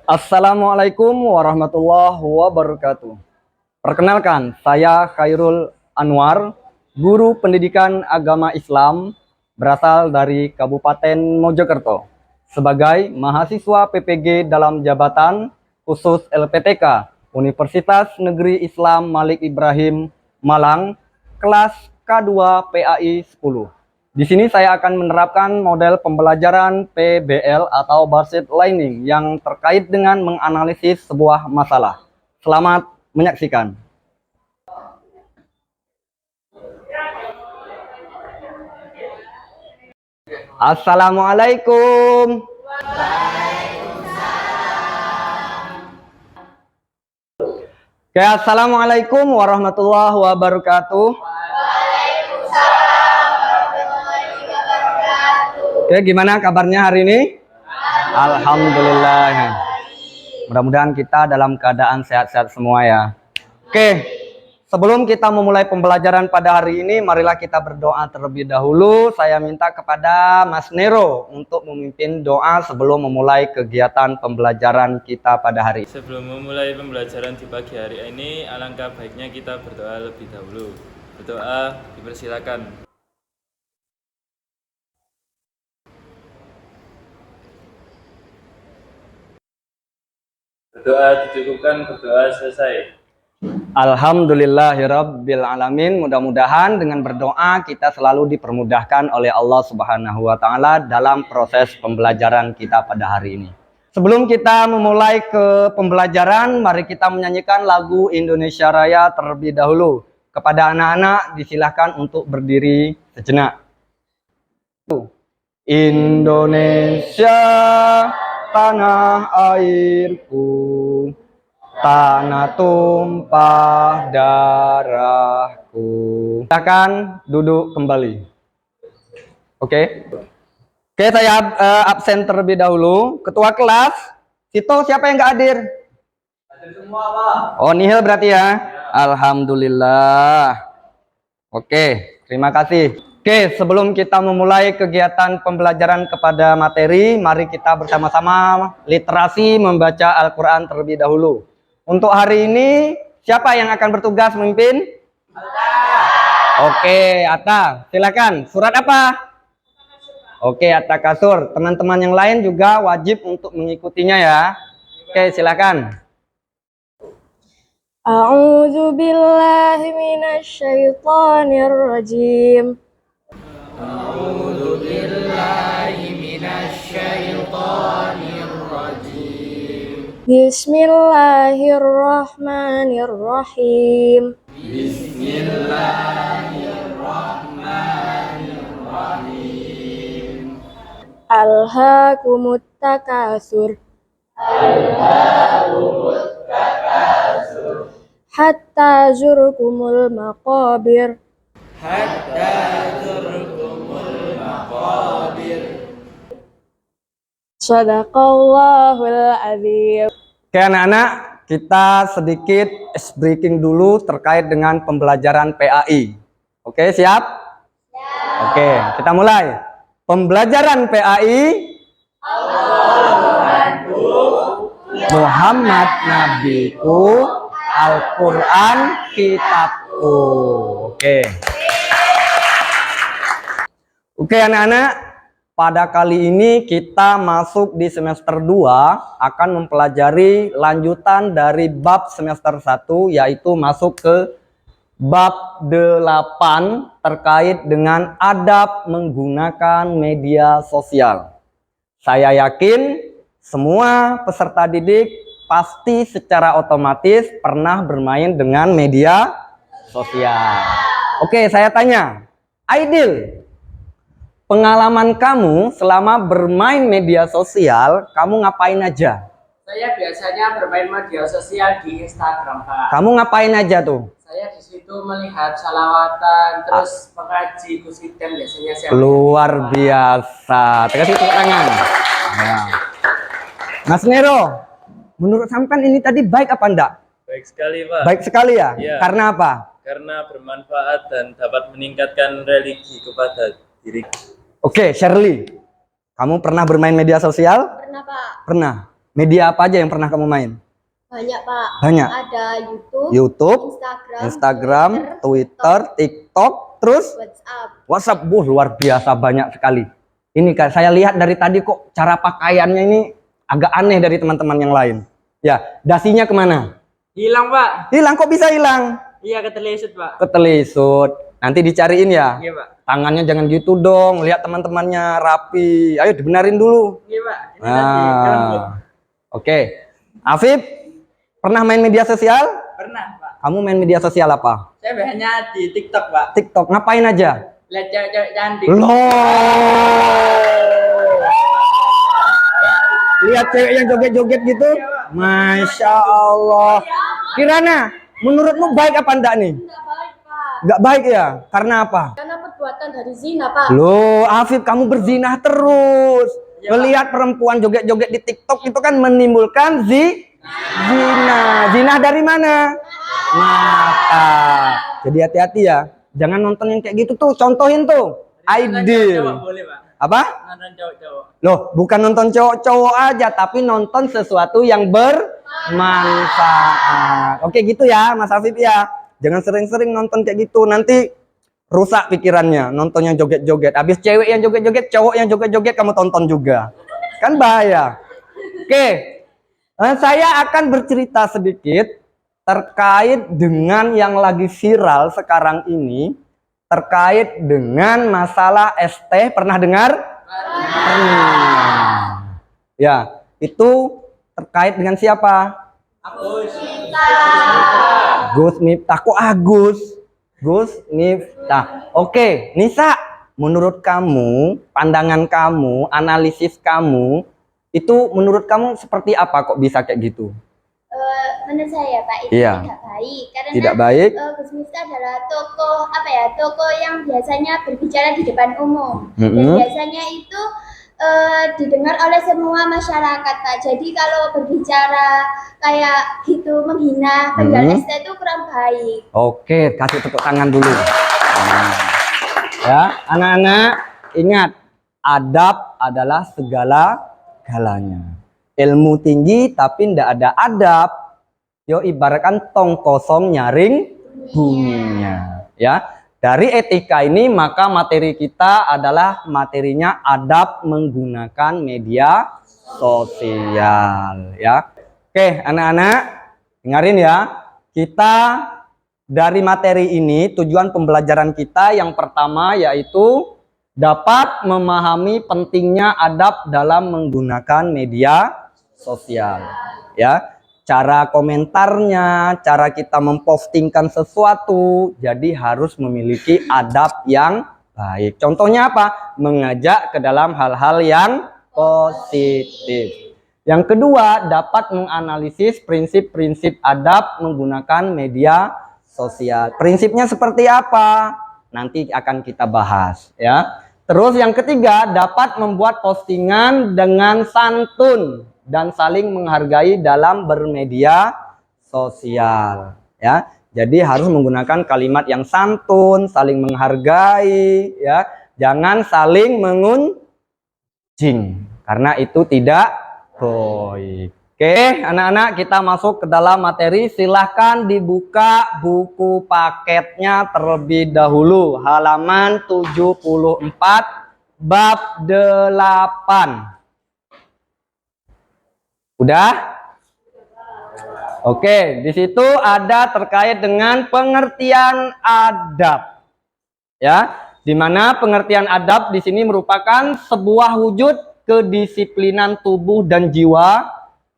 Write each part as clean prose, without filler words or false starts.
Assalamualaikum warahmatullahi wabarakatuh. Perkenalkan, saya Khairul Anwar, guru pendidikan agama Islam berasal dari Kabupaten Mojokerto. Sebagai mahasiswa PPG dalam jabatan khusus LPTK Universitas Negeri Islam Malik Ibrahim Malang, kelas K2 PAI 10. Di sini saya akan menerapkan model pembelajaran PBL atau Bullshit Learning yang terkait dengan menganalisis sebuah masalah. Selamat menyaksikan. Assalamualaikum. Oke, assalamualaikum warahmatullahi wabarakatuh. Oke, gimana kabarnya hari ini? Alhamdulillah. Mudah-mudahan kita dalam keadaan sehat-sehat semua ya. Oke, sebelum kita memulai pembelajaran pada hari ini, marilah kita berdoa terlebih dahulu. Saya minta kepada Mas Nero untuk memimpin doa sebelum memulai kegiatan pembelajaran kita pada hari ini. Sebelum memulai pembelajaran di pagi hari ini, alangkah baiknya kita berdoa lebih dahulu. Berdoa dipersilakan. Berdoa dicukupkan, berdoa selesai. Alhamdulillahirabbil alamin. Mudah-mudahan dengan berdoa kita selalu dipermudahkan oleh Allah Subhanahu wa taala dalam proses pembelajaran kita pada hari ini. Sebelum kita memulai ke pembelajaran, mari kita menyanyikan lagu Indonesia Raya terlebih dahulu. Kepada anak-anak disilahkan untuk berdiri sejenak. Indonesia tanah airku, tanah tumpah darahku. Silakan duduk kembali. Oke. Oke, saya absen terlebih dahulu. Ketua kelas, Sito siapa yang nggak hadir? Hadir semua, Pak. Oh, nihil berarti ya? Alhamdulillah. Oke, terima kasih. Oke, sebelum kita memulai kegiatan pembelajaran kepada materi, mari kita bersama-sama literasi membaca Al-Quran terlebih dahulu. Untuk hari ini, siapa yang akan bertugas memimpin? Atta. Oke, Atta, silakan. Surat apa? Oke, Atta Kasur. Teman-teman yang lain juga wajib untuk mengikutinya ya. Oke, silakan. A'udzu billahi minasyaitonir rajim. A'udzu billahi minasyaitonir rajim. Bismillahirrahmanirrahim. Bismillahirrahmanirrahim. Alhaakumut takasur. Alhaakumut takasur. Hatta zurkumul maqabir. Hatta zurkumul maqabir. Shadaqallahul azim. Oke anak-anak, kita sedikit breaking dulu terkait dengan pembelajaran PAI. Oke, siap? Siap. Oke, kita mulai. Pembelajaran PAI. Muhammad Nabiku, Al-Quran kitabku. Oke anak-anak, pada kali ini kita masuk di semester 2 akan mempelajari lanjutan dari bab semester 1, yaitu masuk ke bab 8 terkait dengan adab menggunakan media sosial. Saya yakin semua peserta didik pasti secara otomatis pernah bermain dengan media sosial. Oke, saya tanya, Aidil, pengalaman kamu selama bermain media sosial, kamu ngapain aja? Saya biasanya bermain media sosial di Instagram, Pak. Kamu ngapain aja tuh? Saya di situ melihat salawatan, terus mengaji kusitem biasanya saya. Luar biasa. Kasih tepuk tangan. Ya. Mas Nero, menurut sampean ini tadi baik apa enggak? Baik sekali, Pak. Baik sekali ya? Iya. Karena apa? Karena bermanfaat dan dapat meningkatkan religi kepada diri. Oke, Shirley. Kamu pernah bermain media sosial? Pernah Pak? Pernah. Media apa aja yang pernah kamu main? Banyak Pak. Banyak. Ada YouTube, YouTube, Instagram, Twitter, TikTok, terus WhatsApp. WhatsApp. Luar biasa banyak sekali. Ini kan saya lihat dari tadi kok cara pakaiannya ini agak aneh dari teman-teman yang lain. Ya, dasinya kemana? Hilang, Pak. Hilang, kok bisa hilang? Iya, ketelesut, Pak. Ketelisut. Nanti dicariin ya. Iya, Pak. Tangannya jangan gitu dong. Lihat teman-temannya rapi. Ayo dibenarin dulu. Iya, Pak. Ini tadi kelembut. Oke. Afif, pernah main media sosial? Pernah, Pak. Kamu main media sosial apa? Saya biasanya di TikTok, Pak. TikTok. Ngapain aja? Lihat cewek-cewek cantik. Lihat cewek yang joget-joget gitu? Masya Allah. Kirana, menurutmu baik apa enggak nih? Tidak baik Pak. Enggak baik ya? Karena apa? Karena perbuatan dari zina Pak. Loh, Afif, kamu berzinah terus. Ya, Melihat perempuan joget-joget di TikTok itu kan menimbulkan zina. Zina dari mana? Mata. Jadi hati-hati ya. Jangan nonton yang kayak gitu tuh. Contohin tuh. Cowok Ideal. boleh, Pak. Apa? Nonton cowok-cowok. Loh, bukan nonton cowok-cowok aja, tapi nonton sesuatu yang bermanfaat. Oke gitu ya, Mas Afif ya. Jangan sering-sering nonton kayak gitu. Nanti rusak pikirannya, nonton yang joget-joget. Habis cewek yang joget-joget, cowok yang joget-joget kamu tonton juga. Kan bahaya. Oke. Saya akan bercerita sedikit terkait dengan yang lagi viral sekarang ini, terkait dengan masalah ST. Pernah dengar? Pernah. Ya, itu terkait dengan siapa? Gus Miftah. Kok Agus? Gus Miftah. Oke, Nisa, menurut kamu, pandangan kamu, analisis kamu, itu menurut kamu seperti apa kok bisa kayak gitu? Menurut saya Pak itu Iya. tidak baik karena Tidak baik? Gus Miftah adalah tokoh tokoh yang biasanya berbicara di depan umum dan Mm-mm. biasanya itu didengar oleh semua masyarakat Pak. Jadi kalau berbicara kayak gitu menghina penjual ST itu kurang baik. Oke, kasih tepuk tangan dulu. Nah, ya, anak-anak ingat, adab adalah segala-galanya. Ilmu tinggi tapi ndak ada adab, yo ibaratkan tong kosong nyaring bunyinya. Ya, dari etika ini maka materi kita adalah materinya adab menggunakan media sosial. Ya, oke anak-anak dengerin ya. Kita dari materi ini tujuan pembelajaran kita yang pertama yaitu dapat memahami pentingnya adab dalam menggunakan media sosial. Ya, cara komentarnya, cara kita mempostingkan sesuatu, jadi harus memiliki adab yang baik. Contohnya apa? Mengajak ke dalam hal-hal yang positif. Yang kedua, dapat menganalisis prinsip-prinsip adab menggunakan media sosial. Prinsipnya seperti apa? Nanti akan kita bahas ya. Terus yang ketiga, dapat membuat postingan dengan santun dan saling menghargai dalam bermedia sosial ya. Jadi harus menggunakan kalimat yang santun, saling menghargai ya. Jangan saling mengunjing karena itu tidak baik. Oke, anak-anak kita masuk ke dalam materi. Silahkan dibuka buku paketnya terlebih dahulu. Halaman 74 bab 8. Udah? Oke, di situ ada terkait dengan pengertian adab. Ya, di mana pengertian adab di sini merupakan sebuah wujud kedisiplinan tubuh dan jiwa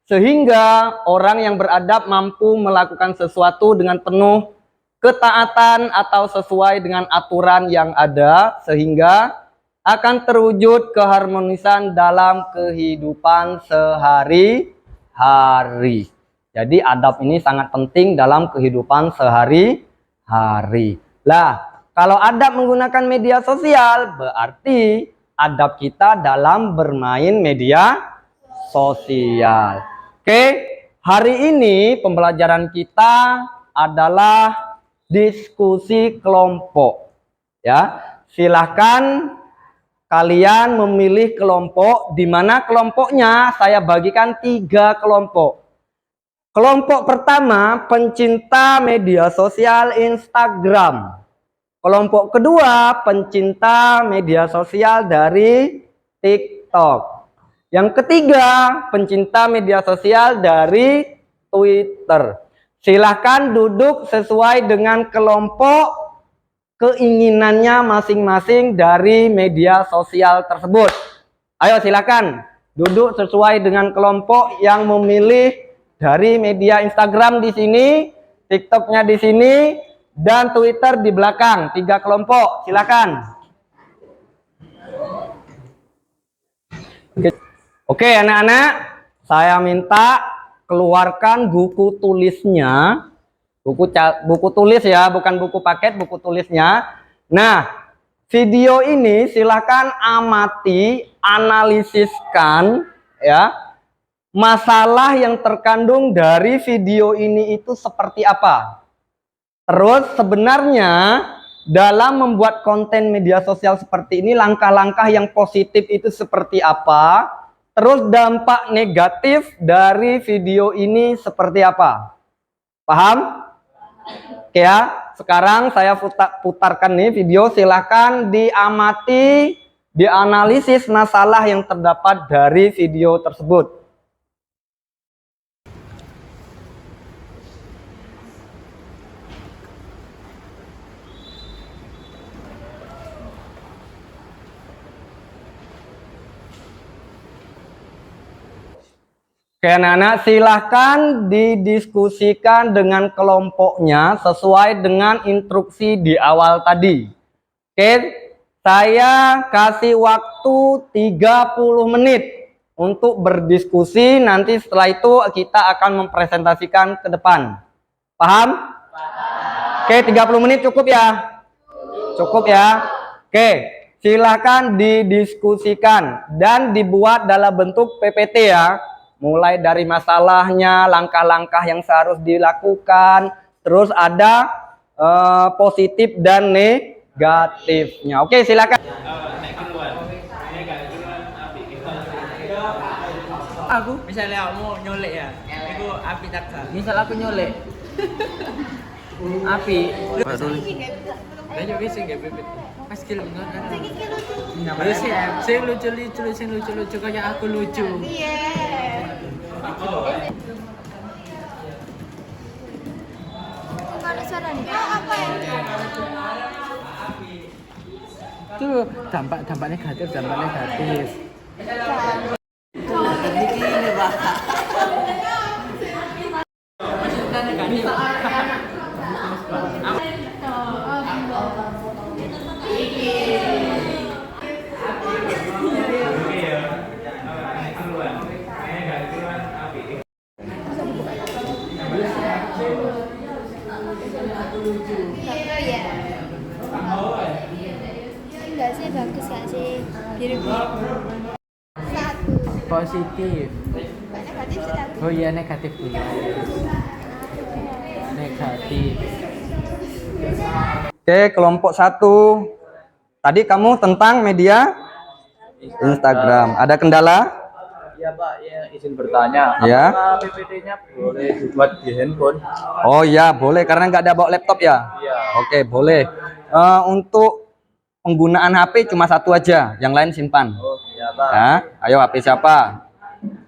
sehingga orang yang beradab mampu melakukan sesuatu dengan penuh ketaatan atau sesuai dengan aturan yang ada sehingga akan terwujud keharmonisan dalam kehidupan sehari-hari. Jadi adab ini sangat penting dalam kehidupan sehari-hari. Lah, kalau adab menggunakan media sosial, berarti adab kita dalam bermain media sosial. Oke, hari ini pembelajaran kita adalah diskusi kelompok. Ya, silahkan kalian memilih kelompok, di mana kelompoknya saya bagikan 3 kelompok. Kelompok pertama, pencinta media sosial Instagram. Kelompok kedua, pencinta media sosial dari TikTok. Yang ketiga, pencinta media sosial dari Twitter. Silahkan duduk sesuai dengan kelompok keinginannya masing-masing dari media sosial tersebut. Ayo silakan duduk sesuai dengan kelompok yang memilih dari media Instagram di sini, TikToknya di sini, dan Twitter di belakang. 3 kelompok, silakan. Oke anak-anak, saya minta keluarkan buku tulisnya. Buku tulis ya, bukan buku paket, buku tulisnya. Nah, video ini silakan amati, analisiskan ya, masalah yang terkandung dari video ini itu seperti apa. Terus sebenarnya dalam membuat konten media sosial seperti ini, langkah-langkah yang positif itu seperti apa? Terus dampak negatif dari video ini seperti apa? Paham? Oke ya, sekarang saya putarkan nih video, silahkan diamati, dianalisis masalah yang terdapat dari video tersebut. Oke anak-anak, silahkan didiskusikan dengan kelompoknya sesuai dengan instruksi di awal tadi. Oke, saya kasih waktu 30 menit untuk berdiskusi, nanti setelah itu kita akan mempresentasikan ke depan. Paham? Oke, 30 menit cukup ya? Cukup ya? Oke, silahkan didiskusikan dan dibuat dalam bentuk PPT ya. Mulai dari masalahnya, langkah-langkah yang seharus dilakukan, terus ada positif dan negatifnya. Oke, silakan. Aku misalnya mau nyolek ya, itu api taksa. Misal aku nyolek, api. Banyak bisa nggak bebek? Pas kilo nggak ada. Sing lucu kayak aku lucu. Kalau suaranya apa ya? Itu dampak negatif. Enggak sih, bagus gak sih? Biru-biru. Positif. Negatif sih tapi. Oh iya, negatif dulu. Negatif. Oke, kelompok 1. Tadi kamu tentang media Instagram. Ada kendala? Iya Pak, ya izin bertanya. Ya. Apakah PPT-nya boleh dibuat di handphone? Oh ya, boleh karena nggak ada bawa laptop ya. Iya. Oke, boleh. Untuk penggunaan HP cuma 1 aja, yang lain simpan. Oh iya Pak. Ya, ayo HP siapa?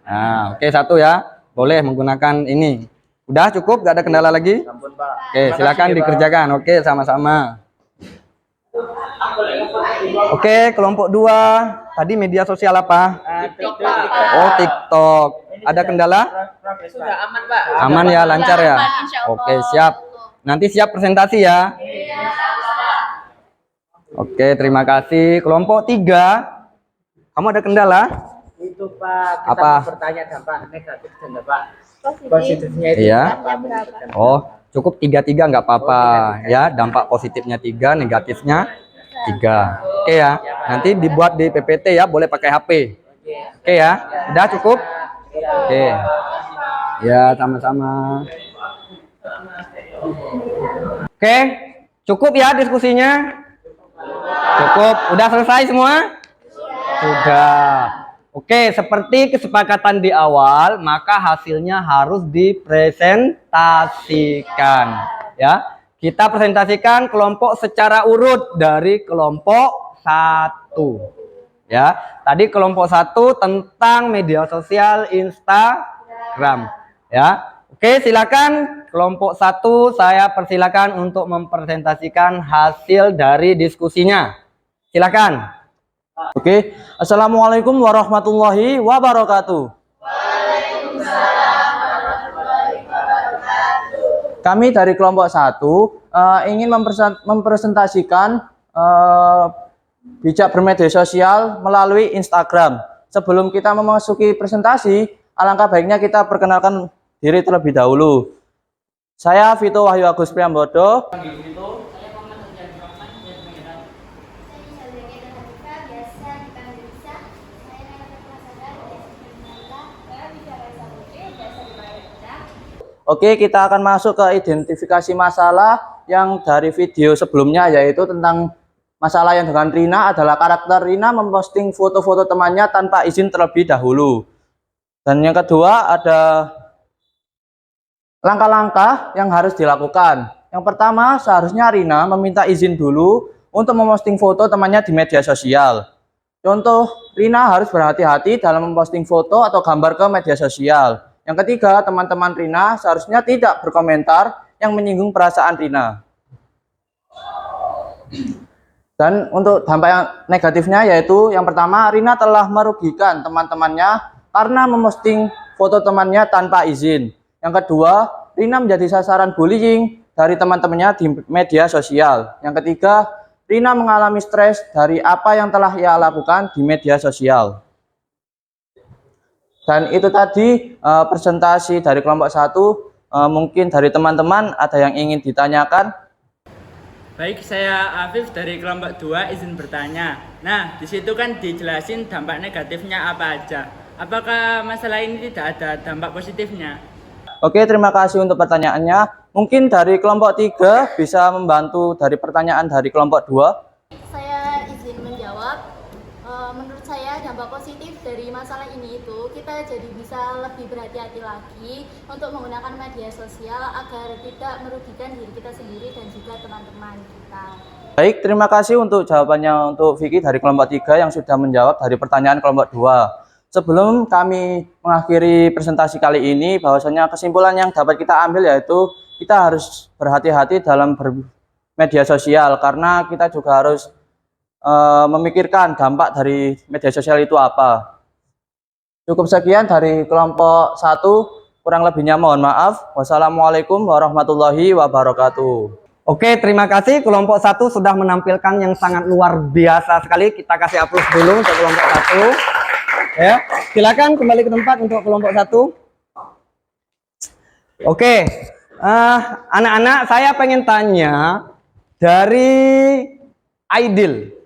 Nah, oke 1 ya. Boleh menggunakan ini. Udah cukup, nggak ada kendala lagi? Ampun Pak. Oke, silakan dikerjakan. Oke, sama-sama. Oke, kelompok 2. Tadi media sosial apa? Oh, TikTok. Ada kendala? Sudah aman Pak. Aman ya, lancar ya? Aman, insya Allah. Oke, siap. Nanti siap presentasi ya? Oke, terima kasih. Kelompok 3, kamu ada kendala? Itu Pak, kita Apa? mau bertanya dampak negatif dan dampak Positif. positifnya itu Iya. berapa? Oh, cukup 3-3 nggak apa-apa ya. Dampak positifnya 3, negatifnya 3. Oke ya. Nanti dibuat di PPT ya, boleh pakai HP. Oke ya. Udah cukup? Oke. Ya, sama-sama. Oke, cukup ya diskusinya? Cukup. Udah selesai semua? Sudah. Oke, seperti kesepakatan di awal, maka hasilnya harus dipresentasikan. Ya, kita presentasikan kelompok secara urut dari kelompok 1. Ya, tadi kelompok 1 tentang media sosial Instagram. Ya, oke, silakan kelompok 1 saya persilakan untuk mempresentasikan hasil dari diskusinya. Silakan. Oke, Assalamualaikum warahmatullahi wabarakatuh. Kami dari kelompok 1 ingin mempresentasikan bijak bermedia sosial melalui Instagram. Sebelum kita memasuki presentasi, alangkah baiknya kita perkenalkan diri terlebih dahulu. Saya Vito Wahyu Agus Priambodo. Oke, kita akan masuk ke identifikasi masalah yang dari video sebelumnya, yaitu tentang masalah yang dengan Rina adalah karakter Rina memposting foto-foto temannya tanpa izin terlebih dahulu. Dan yang kedua ada langkah-langkah yang harus dilakukan. Yang pertama, seharusnya Rina meminta izin dulu untuk memposting foto temannya di media sosial. Contoh, Rina harus berhati-hati dalam memposting foto atau gambar ke media sosial. Yang ketiga, teman-teman Rina seharusnya tidak berkomentar yang menyinggung perasaan Rina. Dan untuk dampak yang negatifnya yaitu yang pertama, Rina telah merugikan teman-temannya karena memposting foto temannya tanpa izin. Yang kedua, Rina menjadi sasaran bullying dari teman-temannya di media sosial. Yang ketiga, Rina mengalami stres dari apa yang telah ia lakukan di media sosial. Dan itu tadi presentasi dari kelompok 1. Mungkin dari teman-teman ada yang ingin ditanyakan. Baik, saya Afif dari kelompok 2 izin bertanya. Nah, di situ kan dijelasin dampak negatifnya apa aja. Apakah masalah ini tidak ada dampak positifnya? Oke, terima kasih untuk pertanyaannya. Mungkin dari kelompok 3 bisa membantu dari pertanyaan dari kelompok 2. Saya izin menjawab. Menurut saya dampak positif dari masalah ini itu kita jadi bisa lebih berhati-hati lagi untuk menggunakan media sosial agar tidak merugikan diri kita sendiri dan juga teman-teman kita. Baik, terima kasih untuk jawabannya untuk Vicky dari kelompok 3 yang sudah menjawab dari pertanyaan kelompok 2. Sebelum kami mengakhiri presentasi kali ini, bahwasanya kesimpulan yang dapat kita ambil yaitu kita harus berhati-hati dalam bermedia sosial karena kita juga harus memikirkan dampak dari media sosial itu apa. Cukup sekian dari kelompok 1, kurang lebihnya mohon maaf. Wassalamualaikum warahmatullahi wabarakatuh. Oke, terima kasih. Kelompok 1 sudah menampilkan yang sangat luar biasa sekali. Kita kasih aplaus dulu untuk kelompok 1. Ya, silakan kembali ke tempat untuk kelompok 1. Oke, anak-anak, saya pengen tanya dari Aidil.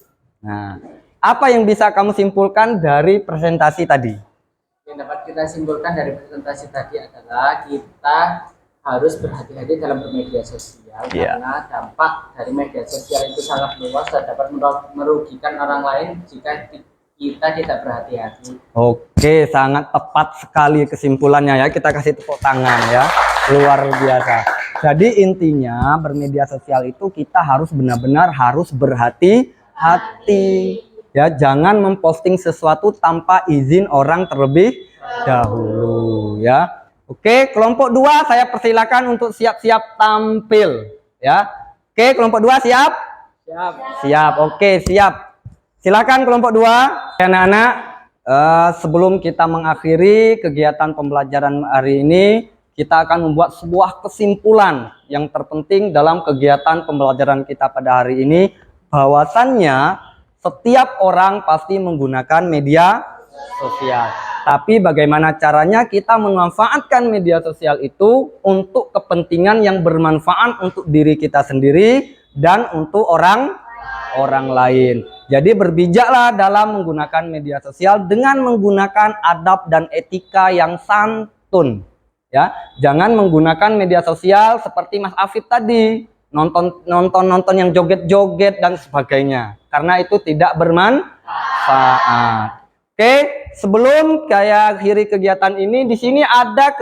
Nah, apa yang bisa kamu simpulkan dari presentasi tadi? Yang dapat kita simpulkan dari presentasi tadi adalah kita harus berhati-hati dalam bermedia sosial karena dampak dari media sosial itu sangat luas dan dapat merugikan orang lain jika kita tidak berhati-hati. Oke, sangat tepat sekali kesimpulannya ya. Kita kasih tepuk tangan ya. Luar biasa. Jadi intinya bermedia sosial itu kita harus benar-benar harus berhati-hati. Ya, jangan memposting sesuatu tanpa izin orang terlebih dahulu ya. Oke, kelompok 2 saya persilakan untuk siap-siap tampil ya. Oke, kelompok 2 siap? Siap. Siap. Oke, siap. Silakan kelompok 2. Anak-anak, sebelum kita mengakhiri kegiatan pembelajaran hari ini, kita akan membuat sebuah kesimpulan yang terpenting dalam kegiatan pembelajaran kita pada hari ini. bahwasannya setiap orang pasti menggunakan media sosial. Tapi bagaimana caranya kita memanfaatkan media sosial itu untuk kepentingan yang bermanfaat untuk diri kita sendiri dan untuk orang lain. Jadi berbijaklah dalam menggunakan media sosial dengan menggunakan adab dan etika yang santun. Ya, jangan menggunakan media sosial seperti Mas Afif tadi, nonton yang joget-joget dan sebagainya, karena itu tidak bermanfaat. Oke, sebelum saya akhiri kegiatan ini, di sini ada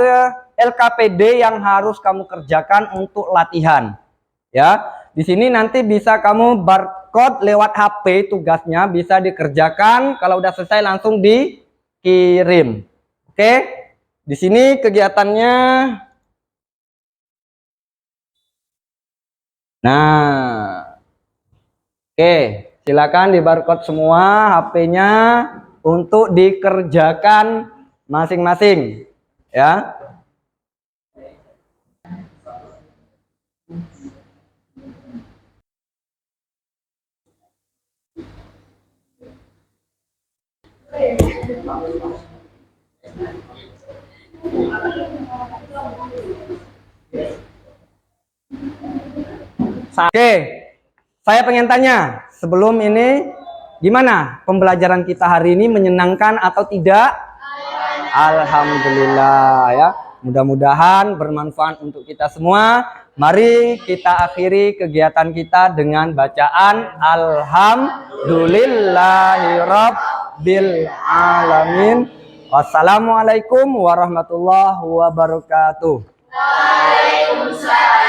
LKPD yang harus kamu kerjakan untuk latihan. Ya, di sini nanti bisa kamu barcode lewat HP, tugasnya bisa dikerjakan. Kalau udah selesai langsung dikirim. Oke, di sini kegiatannya. Nah, oke, silakan di barcode semua HP-nya untuk dikerjakan masing-masing, ya. Oke, saya pengen tanya sebelum ini, gimana pembelajaran kita hari ini, menyenangkan atau tidak? Alhamdulillah ya. Mudah-mudahan bermanfaat untuk kita semua. Mari kita akhiri kegiatan kita dengan bacaan Alhamdulillahirabbil alamin. Wassalamualaikum warahmatullahi wabarakatuh. Waalaikumsalam.